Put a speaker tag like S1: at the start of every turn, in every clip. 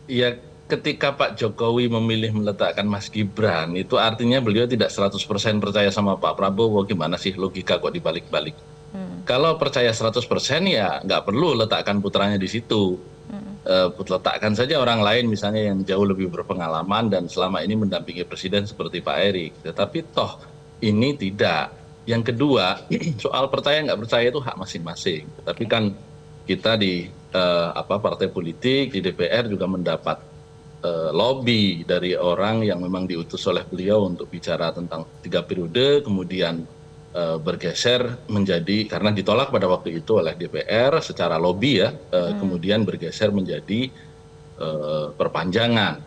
S1: Ya, ketika Pak Jokowi memilih meletakkan Mas Gibran, itu artinya beliau tidak 100% percaya sama Pak Prabowo. Gimana sih logika kok dibalik-balik? Kalau percaya 100% ya nggak perlu letakkan putranya di situ. Letakkan saja orang lain misalnya yang jauh lebih berpengalaman dan selama ini mendampingi presiden seperti Pak Erik. Tetapi toh ini tidak. Yang kedua, soal percaya nggak percaya itu hak masing-masing. Tapi
S2: Oke.
S1: kan kita di partai politik di DPR juga mendapat lobby dari orang yang memang diutus oleh beliau untuk bicara tentang 3 periode, kemudian bergeser menjadi karena ditolak pada waktu itu oleh DPR secara lobby ya, kemudian bergeser menjadi perpanjangan.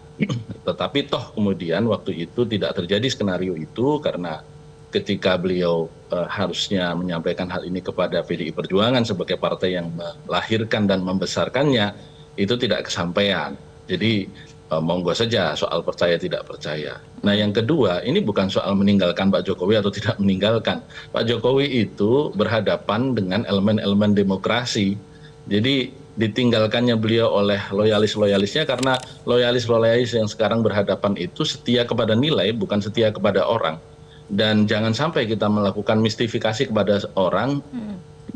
S1: Tetapi toh kemudian waktu itu tidak terjadi skenario itu karena ketika beliau harusnya menyampaikan hal ini kepada PDI Perjuangan sebagai partai yang melahirkan dan membesarkannya, itu tidak kesampaian. Jadi monggo saja soal percaya tidak percaya. Nah yang kedua, ini bukan soal meninggalkan Pak Jokowi atau tidak meninggalkan. Pak Jokowi itu berhadapan dengan elemen-elemen demokrasi. Jadi ditinggalkannya beliau oleh loyalis-loyalisnya karena loyalis-loyalis yang sekarang berhadapan itu setia kepada nilai, bukan setia kepada orang. Dan jangan sampai kita melakukan mistifikasi kepada orang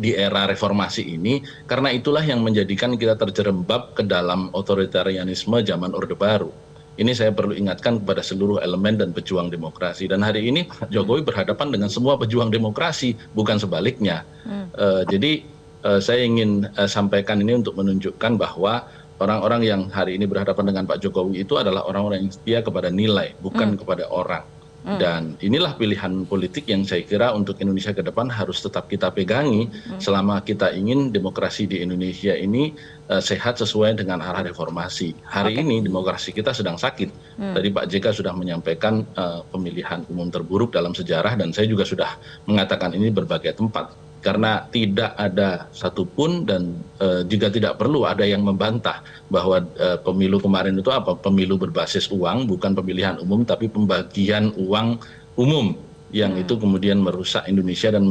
S1: di era reformasi ini, karena itulah yang menjadikan kita terjerembab ke dalam otoritarianisme zaman Orde Baru. Ini saya perlu ingatkan kepada seluruh elemen dan pejuang demokrasi. Dan hari ini Pak Jokowi berhadapan dengan semua pejuang demokrasi, bukan sebaliknya. Jadi saya ingin sampaikan ini untuk menunjukkan bahwa orang-orang yang hari ini berhadapan dengan Pak Jokowi itu adalah orang-orang yang setia kepada nilai, bukan kepada orang. Dan inilah pilihan politik yang saya kira untuk Indonesia ke depan harus tetap kita pegangi selama kita ingin demokrasi di Indonesia ini sehat sesuai dengan arah reformasi. Hari
S2: Oke.
S1: ini demokrasi kita sedang sakit. Tadi Pak JK sudah menyampaikan pemilihan umum terburuk dalam sejarah dan saya juga sudah mengatakan ini berbagai tempat. Karena tidak ada satupun dan juga tidak perlu ada yang membantah bahwa pemilu kemarin itu apa? Pemilu berbasis uang, bukan pemilihan umum, tapi pembagian uang umum yang itu kemudian merusak Indonesia dan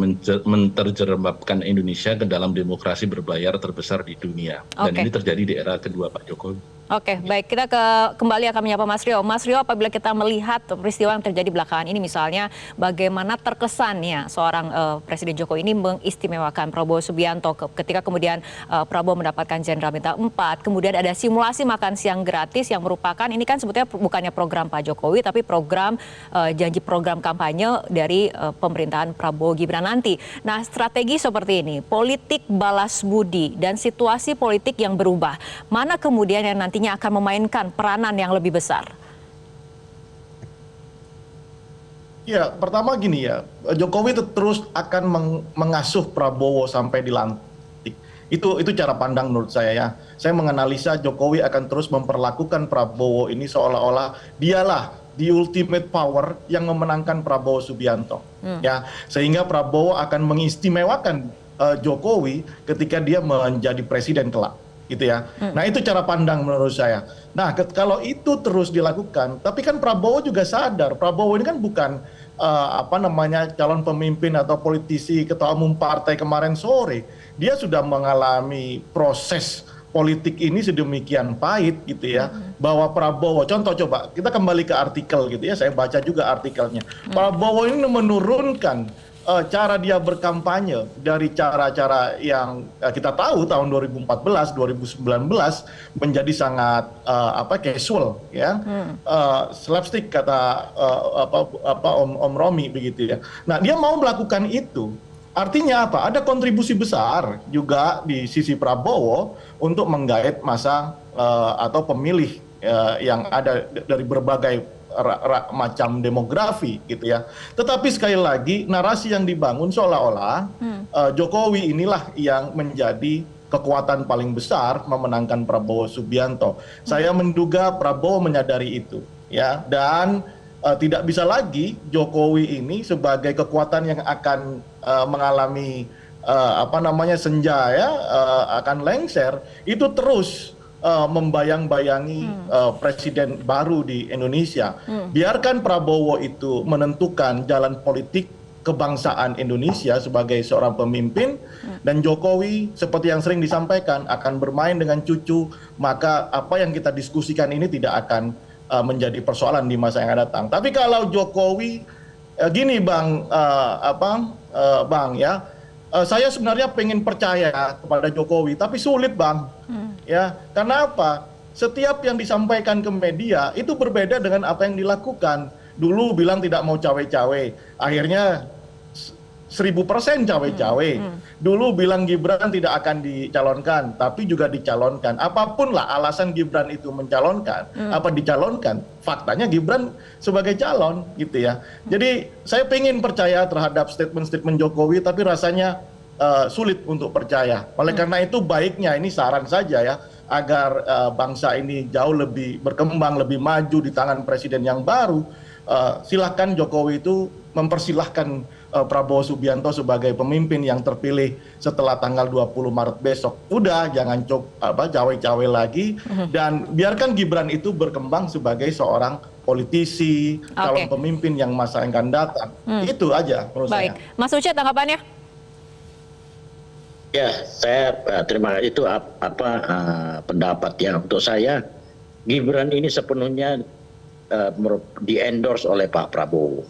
S1: menterjerembabkan Indonesia ke dalam demokrasi berbayar terbesar di dunia. Dan
S2: Oke.
S1: ini terjadi di era kedua Pak Jokowi.
S2: Oke, baik. Kita kembali akan menyapa Mas Rio. Mas Rio, apabila kita melihat peristiwa yang terjadi belakangan ini, misalnya bagaimana terkesannya seorang Presiden Jokowi ini mengistimewakan Prabowo Subianto ketika kemudian Prabowo mendapatkan Jenderal Bintang 4, kemudian ada simulasi makan siang gratis yang merupakan ini kan sebetulnya bukannya program Pak Jokowi, tapi program janji program kampanye dari pemerintahan Prabowo Gibran nanti. Nah, strategi seperti ini, politik balas budi dan situasi politik yang berubah, mana kemudian yang nantinya akan memainkan peranan yang lebih besar?
S3: Ya, pertama gini ya, Jokowi terus akan mengasuh Prabowo sampai dilantik. Itu cara pandang menurut saya ya. Saya menganalisa Jokowi akan terus memperlakukan Prabowo ini seolah-olah dialah the ultimate power yang memenangkan Prabowo Subianto. Ya, sehingga Prabowo akan mengistimewakan Jokowi ketika dia menjadi presiden kelak. Gitu ya. Nah itu cara pandang menurut saya. Nah kalau itu terus dilakukan, tapi kan Prabowo juga sadar, Prabowo ini kan bukan calon pemimpin atau politisi ketua umum partai kemarin sore. Dia sudah mengalami proses politik ini sedemikian pahit gitu ya, bahwa Prabowo, contoh coba kita kembali ke artikel gitu ya, saya baca juga artikelnya. Prabowo ini menurunkan cara dia berkampanye dari cara-cara yang kita tahu tahun 2014, 2019 menjadi sangat casual ya, slapstick kata Om Romi begitu ya. Nah dia mau melakukan itu, artinya apa? Ada kontribusi besar juga di sisi Prabowo untuk menggait masa atau pemilih yang ada dari berbagai macam demografi gitu ya. Tetapi sekali lagi narasi yang dibangun seolah-olah Jokowi inilah yang menjadi kekuatan paling besar memenangkan Prabowo Subianto. Saya menduga Prabowo menyadari itu ya, dan tidak bisa lagi Jokowi ini sebagai kekuatan yang akan mengalami senja ya, akan lengser, itu terus membayang-bayangi presiden baru di Indonesia. Biarkan Prabowo itu menentukan jalan politik kebangsaan Indonesia sebagai seorang pemimpin, dan Jokowi seperti yang sering disampaikan akan bermain dengan cucu, maka apa yang kita diskusikan ini tidak akan menjadi persoalan di masa yang akan datang. Tapi kalau Jokowi gini Bang, Bang ya, saya sebenarnya pengen percaya kepada Jokowi, tapi sulit Bang. Ya, karena apa? Setiap yang disampaikan ke media itu berbeda dengan apa yang dilakukan. Dulu bilang tidak mau cawe-cawe, akhirnya 1000% cawe-cawe. Dulu bilang Gibran tidak akan dicalonkan, tapi juga dicalonkan. Apapun lah alasan Gibran itu mencalonkan, dicalonkan, faktanya Gibran sebagai calon gitu ya. Jadi saya pengen percaya terhadap statement-statement Jokowi, tapi rasanya sulit untuk percaya. Oleh karena itu baiknya, ini saran saja ya, agar bangsa ini jauh lebih berkembang, lebih maju di tangan presiden yang baru, silakan Jokowi itu mempersilahkan Prabowo Subianto sebagai pemimpin yang terpilih setelah tanggal 20 Maret besok. Udah, jangan cawe-cawe lagi, dan biarkan Gibran itu berkembang sebagai seorang politisi, calon pemimpin yang masa yang akan datang. Itu aja menurut saya.
S2: Baik, Mas Ucet tanggapannya?
S4: Ya, saya terima kasih. Itu pendapat ya. Untuk saya, Gibran ini sepenuhnya di-endorse oleh Pak Prabowo.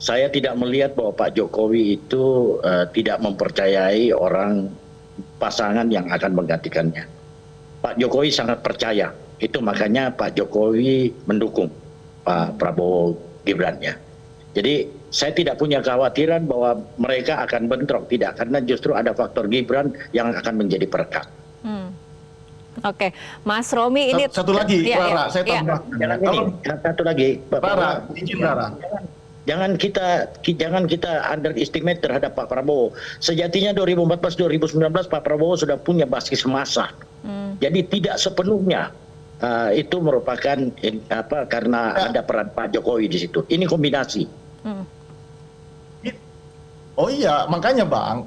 S4: Saya tidak melihat bahwa Pak Jokowi itu tidak mempercayai orang pasangan yang akan menggantikannya. Pak Jokowi sangat percaya. Itu makanya Pak Jokowi mendukung Pak Prabowo Gibran-nya. Jadi saya tidak punya kekhawatiran bahwa mereka akan bentrok, tidak, karena justru ada faktor Gibran yang akan menjadi perekat.
S2: Oke, Mas Romi ini
S3: satu lagi, Rara, saya tambah.
S4: Satu lagi,
S3: Rara, izin Rara.
S4: Jangan kita underestimate terhadap Pak Prabowo. Sejatinya 2014-2019 Pak Prabowo sudah punya basis massa. Jadi tidak sepenuhnya itu merupakan karena ada peran Pak Jokowi di situ. Ini kombinasi.
S3: Oh iya, makanya Bang,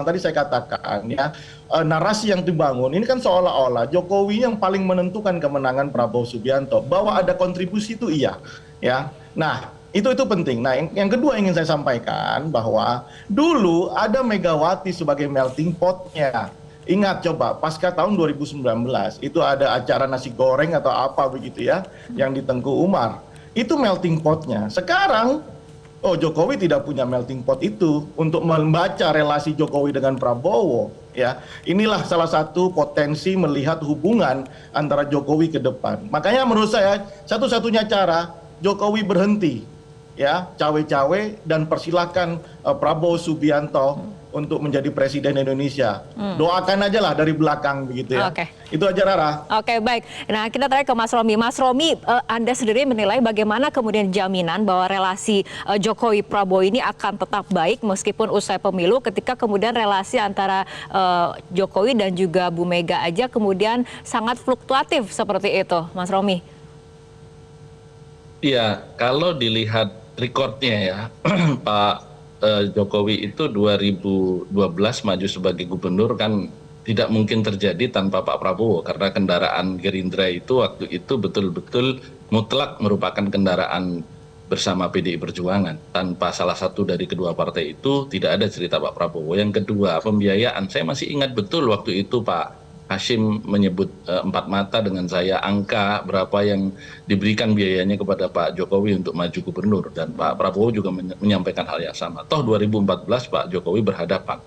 S3: tadi saya katakan ya, narasi yang dibangun ini kan seolah-olah Jokowi yang paling menentukan kemenangan Prabowo Subianto. Bahwa ada kontribusi itu iya, ya. Nah, itu penting. Nah, yang kedua ingin saya sampaikan bahwa dulu ada Megawati sebagai melting pot-nya. Ingat coba, pasca tahun 2019 itu ada acara nasi goreng atau apa begitu ya, yang di Tengku Umar. Itu melting pot-nya. Sekarang Jokowi tidak punya melting pot itu untuk membaca relasi Jokowi dengan Prabowo, ya. Inilah salah satu potensi melihat hubungan antara Jokowi ke depan. Makanya menurut saya satu-satunya cara Jokowi berhenti, ya, cawe-cawe, dan persilahkan Prabowo Subianto untuk menjadi presiden Indonesia. Doakan aja lah dari belakang begitu ya. Itu aja Rara.
S2: Oke, baik. Nah, kita tanya ke Mas Romi. Mas Romi, Anda sendiri menilai bagaimana kemudian jaminan bahwa relasi Jokowi Prabowo ini akan tetap baik meskipun usai pemilu, ketika kemudian relasi antara Jokowi dan juga Bu Mega aja kemudian sangat fluktuatif seperti itu, Mas Romi?
S1: Iya, kalau dilihat rekodnya ya, Pak Jokowi itu 2012 maju sebagai gubernur kan tidak mungkin terjadi tanpa Pak Prabowo, karena kendaraan Gerindra itu waktu itu betul-betul mutlak merupakan kendaraan bersama PDI Perjuangan. Tanpa salah satu dari kedua partai itu tidak ada cerita Pak Prabowo. Yang kedua, pembiayaan. Saya masih ingat betul waktu itu Pak Hashim menyebut empat mata dengan saya angka berapa yang diberikan biayanya kepada Pak Jokowi untuk maju gubernur, dan Pak Prabowo juga menyampaikan hal yang sama. Toh 2014 Pak Jokowi berhadapan.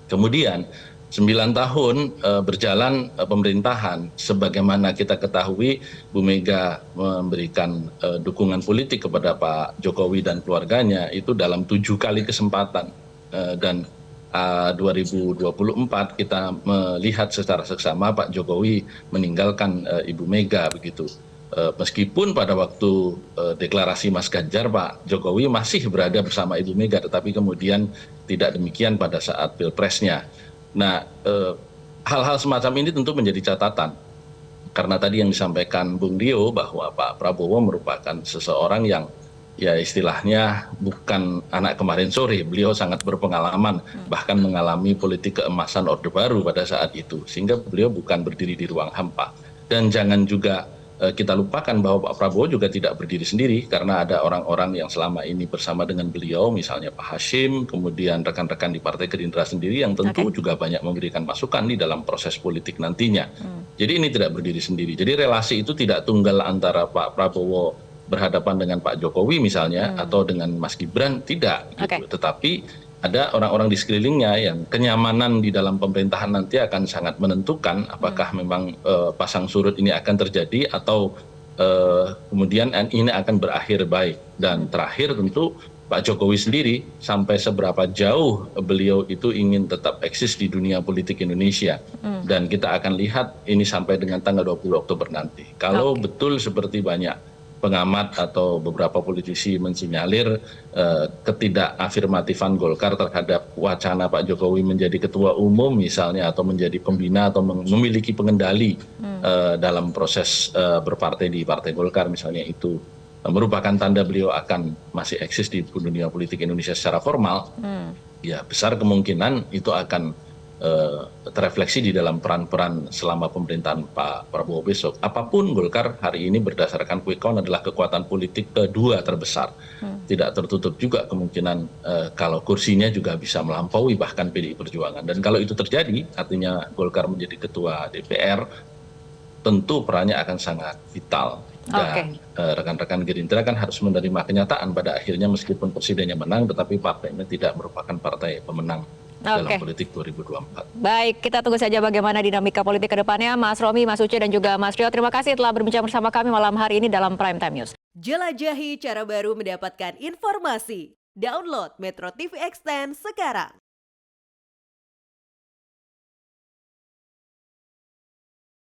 S1: Kemudian 9 tahun berjalan pemerintahan, sebagaimana kita ketahui Bu Mega memberikan dukungan politik kepada Pak Jokowi dan keluarganya itu dalam 7 kali kesempatan, dan 2024 kita melihat secara seksama Pak Jokowi meninggalkan Ibu Mega begitu. Meskipun pada waktu deklarasi Mas Ganjar Pak Jokowi masih berada bersama Ibu Mega, tetapi kemudian tidak demikian pada saat pilpresnya. Nah, hal-hal semacam ini tentu menjadi catatan, karena tadi yang disampaikan Bung Dio bahwa Pak Prabowo merupakan seseorang yang ya istilahnya bukan anak kemarin sore. Beliau sangat berpengalaman, bahkan mengalami politik keemasan Orde Baru pada saat itu, sehingga beliau bukan berdiri di ruang hampa. Dan jangan juga kita lupakan bahwa Pak Prabowo juga tidak berdiri sendiri karena ada orang-orang yang selama ini bersama dengan beliau, misalnya Pak Hashim, kemudian rekan-rekan di Partai Gerindra sendiri yang tentu juga banyak memberikan masukan di dalam proses politik nantinya. Jadi ini tidak berdiri sendiri. Jadi relasi itu tidak tunggal antara Pak Prabowo berhadapan dengan Pak Jokowi misalnya atau dengan Mas Gibran, tidak gitu. Tetapi ada orang-orang di sekelilingnya yang kenyamanan di dalam pemerintahan nanti akan sangat menentukan apakah memang pasang surut ini akan terjadi atau kemudian ini akan berakhir baik. Dan terakhir tentu Pak Jokowi sendiri sampai seberapa jauh beliau itu ingin tetap eksis di dunia politik Indonesia. Dan kita akan lihat ini sampai dengan tanggal 20 Oktober nanti. Kalau betul seperti banyak pengamat atau beberapa politisi mensinyalir ketidakafirmatifan Golkar terhadap wacana Pak Jokowi menjadi ketua umum misalnya atau menjadi pembina atau memiliki pengendali dalam proses berpartai di Partai Golkar misalnya, itu merupakan tanda beliau akan masih eksis di dunia politik Indonesia secara formal, ya besar kemungkinan itu akan terefleksi di dalam peran-peran selama pemerintahan Pak Prabowo besok. Apapun, Golkar hari ini berdasarkan quick count adalah kekuatan politik kedua terbesar. Tidak tertutup juga kemungkinan kalau kursinya juga bisa melampaui bahkan PDI Perjuangan. Dan kalau itu terjadi, artinya Golkar menjadi ketua DPR, tentu perannya akan sangat vital. Dan rekan-rekan Gerindra kan harus menerima kenyataan pada akhirnya meskipun presidennya menang, tetapi partainya tidak merupakan partai pemenang dalam politik 2024.
S2: Baik, kita tunggu saja bagaimana dinamika politik ke depannya. Mas Romi, Mas Uce, dan juga Mas Rio, terima kasih telah berbincang bersama kami malam hari ini dalam Prime Time News.
S5: Jelajahi cara baru mendapatkan informasi. Download Metro TV Extend sekarang.